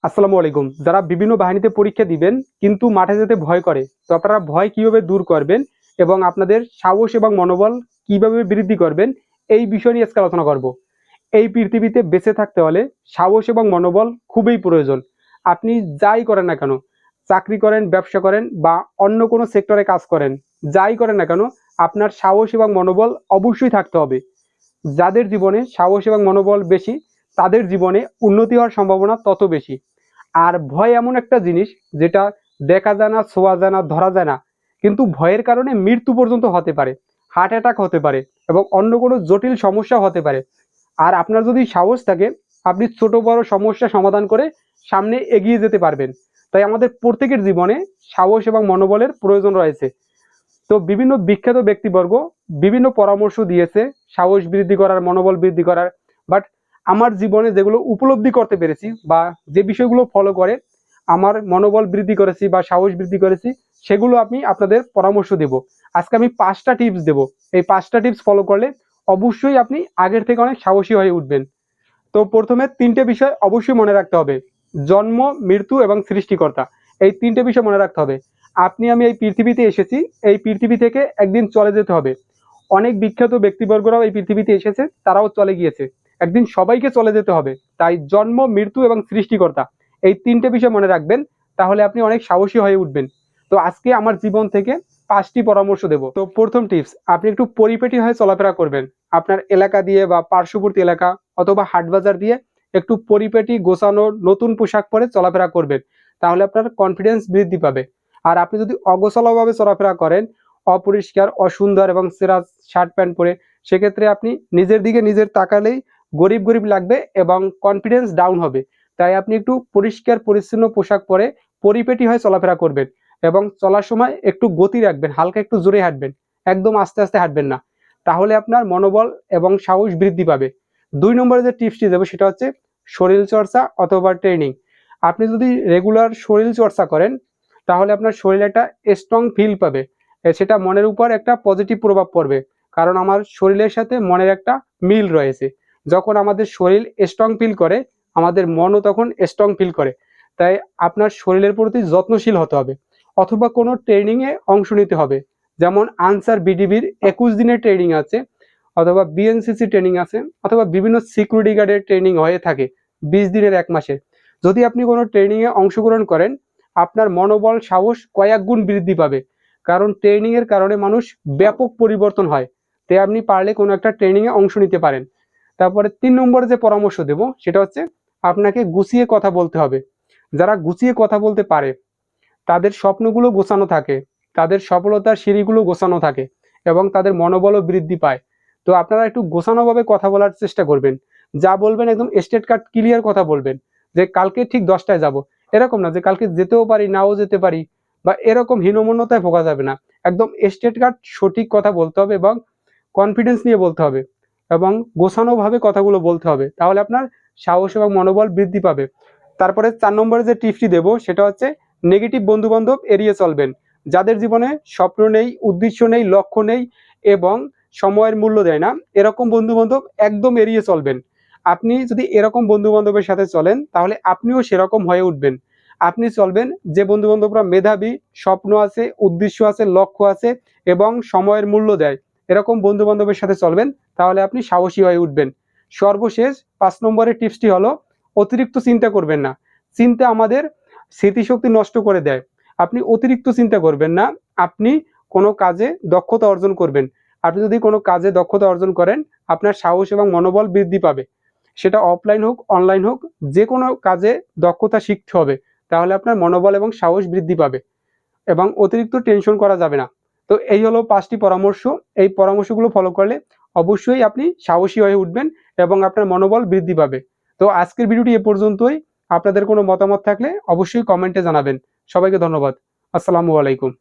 আসসালামু আলাইকুম। যারা বিভিন্ন বাহিনীতে পরীক্ষা দিবেন কিন্তু মাঠে যেতে ভয় করে, তো আপনারা ভয় কিভাবে দূর করবেন এবং আপনাদের সাহস এবং মনোবল কিভাবে বৃদ্ধি করবেন, এই বিষয় নিয়ে আজকে আলোচনা করব। এই পৃথিবীতে বেঁচে থাকতে হলে সাহস এবং মনোবল খুবই প্রয়োজন। আপনি যাই করেন না কেন, চাকরি করেন, ব্যবসা করেন বা অন্য কোনো সেক্টরে কাজ করেন, যাই করেন না কেন, আপনার সাহস এবং মনোবল অবশ্যই থাকতে হবে। যাদের জীবনে সাহস এবং মনোবল বেশি, তাদের জীবনে উন্নতি হওয়ার সম্ভাবনা তত বেশি। আর ভয় এমন একটা জিনিস যেটা দেখা যায় না, ছোঁয়া যায় না, ধরা যায় না, কিন্তু ভয়ের কারণে মৃত্যু পর্যন্ত হতে পারে, হার্ট অ্যাটাক হতে পারে এবং অন্য কোনো জটিল সমস্যা হতে পারে। আর আপনার যদি সাহস থাকে, আপনি ছোট বড় সমস্যা সমাধান করে সামনে এগিয়ে যেতে পারবেন। তাই আমাদের প্রত্যেকের জীবনে সাহস এবং মনোবলের প্রয়োজন রয়েছে। তো বিভিন্ন বিখ্যাত ব্যক্তিবর্গ বিভিন্ন পরামর্শ দিয়েছে সাহস বৃদ্ধি করার, মনোবল বৃদ্ধি করার। বাট আমার জীবনে যেগুলো উপলব্ধি করতে পেরেছি বা যে বিষয়গুলো ফলো করে আমার মনোবল বৃদ্ধি করেছি বা সাহস বৃদ্ধি করেছি, সেগুলো আমি আপনাদের পরামর্শ দেব। আজকে আমি 5টা টিপস দেব। এই 5টা টিপস ফলো করলে অবশ্যই আপনি আগের থেকে অনেক সাহসী হয়ে উঠবেন। তো প্রথমে 3টে বিষয় অবশ্যই মনে রাখতে হবে। জন্ম, মৃত্যু এবং সৃষ্টিকর্তা। এই 3টে বিষয় মনে রাখতে হবে। আপনি আমি এই পৃথিবীতে এসেছি, এই পৃথিবী থেকে একদিন চলে যেতে হবে। অনেক বিখ্যাত ব্যক্তিবর্গরাও এই পৃথিবীতে এসেছে, তারাও চলে গিয়েছে। একদিন সবাইকে চলে যেতে হবে। তাই জন্ম, মৃত্যু এবং সৃষ্টিকর্তা, এই 3টে বিষয় মনে রাখবেন। তাহলে আপনি অনেক সাহসী হয়ে উঠবেন। তো আজকে আমার জীবন থেকে 5টি পরামর্শ দেব। তো প্রথম টিপস, আপনি একটু পরিপাটি হয়ে চলাফেরা করবেন। আপনার এলাকা দিয়ে বা পার্শ্ববর্তী এলাকা অথবা হাট বাজার দিয়ে একটু পরিপাটি গোছানো নতুন পোশাক পরে চলাফেরা করবেন। তাহলে আপনার কনফিডেন্স বৃদ্ধি পাবে। আর আপনি যদি অগোছালোভাবে চলাফেরা করেন, অপরিষ্কার, অসুন্দর এবং ছেঁড়া শার্ট প্যান্ট পরে, সেক্ষেত্রে আপনি নিজের দিকে নিজের তাকালেই গরিব গরিব লাগবে এবং কনফিডেন্স ডাউন হবে। তাই আপনি একটু পরিষ্কার পরিচ্ছন্ন পোশাক পরে পরিপাটি হয়ে চলাফেরা করবেন এবং চলার সময় একটু গতি রাখবেন, হালকা একটু জোরে হাঁটবেন, একদম আস্তে আস্তে হাঁটবেন না। তাহলে আপনার মনোবল এবং সাহস বৃদ্ধি পাবে। 2 নম্বরে যে টিপসটি দেবো সেটা হচ্ছে শরীর চর্চা অথবা ট্রেনিং। আপনি যদি রেগুলার শরীর চর্চা করেন, তাহলে আপনার শরীরে একটা স্ট্রং ফিল পাবে। সেটা মনের উপর একটা পজিটিভ প্রভাব পড়বে। কারণ আমার শরীরের সাথে মনের একটা মিল রয়েছে। যখন আমাদের শরীর স্ট্রং ফিল করে, আমাদের মনও তখন স্ট্রং ফিল করে। তাই আপনার শরীরের প্রতি যত্নশীল হতে হবে অথবা কোনো ট্রেনিংয়ে অংশ নিতে হবে। যেমন আনসার বিডিবির 21 দিনের ট্রেনিং আছে, অথবা বিএনসিসি ট্রেনিং আছে, অথবা বিভিন্ন সিকিউরিটি গার্ডের ট্রেনিং হয়ে থাকে 20 দিনের, 1 মাসের। যদি আপনি কোনো ট্রেনিংয়ে অংশগ্রহণ করেন, আপনার মনোবল, সাহস কয়েক গুণ বৃদ্ধি পাবে। কারণ ট্রেনিংয়ের কারণে মানুষ ব্যাপক পরিবর্তন হয়। তাই আপনি পারলে কোনো একটা ট্রেনিংয়ে অংশ নিতে পারেন। তারপরে 3 নম্বরে যে পরামর্শ দেব সেটা হচ্ছে আপনাকে গুছিয়ে কথা বলতে হবে। যারা গুছিয়ে কথা বলতে পারে, তাদের স্বপ্নগুলো গোছানো থাকে, তাদের সফলতার সিঁড়িগুলো গোছানো থাকে এবং তাদের মনোবলও বৃদ্ধি পায়। তো আপনারা একটু গোছানোভাবে কথা বলার চেষ্টা করবেন। যা বলবেন একদম স্ট্রেট কাট ক্লিয়ার কথা বলবেন, যে কালকে ঠিক 10টায় যাব। এরকম না যে কালকে যেতেও পারি, নাও যেতে পারি, বা এরকম হীনমন্যতায় ভোগা যাবে না। একদম স্ট্রেট কাট সঠিক কথা বলতে হবে এবং কনফিডেন্স নিয়ে বলতে হবে এবং গোছানোভাবে কথাগুলো বলতে হবে। তাহলে আপনার সাহস এবং মনোবল বৃদ্ধি পাবে। তারপরে 4 নম্বরে যে টিপসটি দেব সেটা হচ্ছে নেগেটিভ বন্ধু-বান্ধব এড়িয়ে চলবেন। যাদের জীবনে স্বপ্ন নেই, উদ্দেশ্য নেই, লক্ষ্য নেই এবং সময়ের মূল্য দেয় না, এরকম বন্ধু-বান্ধব একদম এড়িয়ে চলবেন। আপনি যদি এরকম বন্ধু-বান্ধবের সাথে চলেন, তাহলে আপনিও সেরকম হয়ে উঠবেন। আপনি চলবেন যে বন্ধু-বান্ধবরা মেধাবী, স্বপ্ন আছে, উদ্দেশ্য আছে, লক্ষ্য আছে এবং সময়ের মূল্য দেয়। এরকম বন্ধু-বান্ধবের সাথে চলবেন, তাহলে আপনি সাহসী হয়ে উঠবেন। সর্বশেষ 5 নম্বরের টিপসটি হলো অতিরিক্ত চিন্তা করবেন না। চিন্তা আমাদের স্মৃতিশক্তি নষ্ট করে দেয়। আপনি অতিরিক্ত চিন্তা করবেন না। আপনি কোনো কাজে দক্ষতা অর্জন করবেন। আপনি যদি কোনো কাজে দক্ষতা অর্জন করেন, আপনার সাহস এবং মনোবল বৃদ্ধি পাবে। সেটা অফলাইন হোক, অনলাইন হোক, যেকোনো কাজে দক্ষতা শিখতে হবে। তাহলে আপনার মনোবল এবং সাহস বৃদ্ধি পাবে এবং অতিরিক্ত টেনশন করা যাবে না। তো এই হলো 5টি পরামর্শ। এই পরামর্শগুলো ফলো করলে অবশ্যই আপনি সাহসী হয়ে উঠবেন এবং আপনার মনোবল বৃদ্ধি পাবে। তো আজকের ভিডিওটি এ পর্যন্তই। আপনাদের কোনো মতামত থাকলে অবশ্যই কমেন্টে জানাবেন। সবাইকে ধন্যবাদ। আসসালামু আলাইকুম।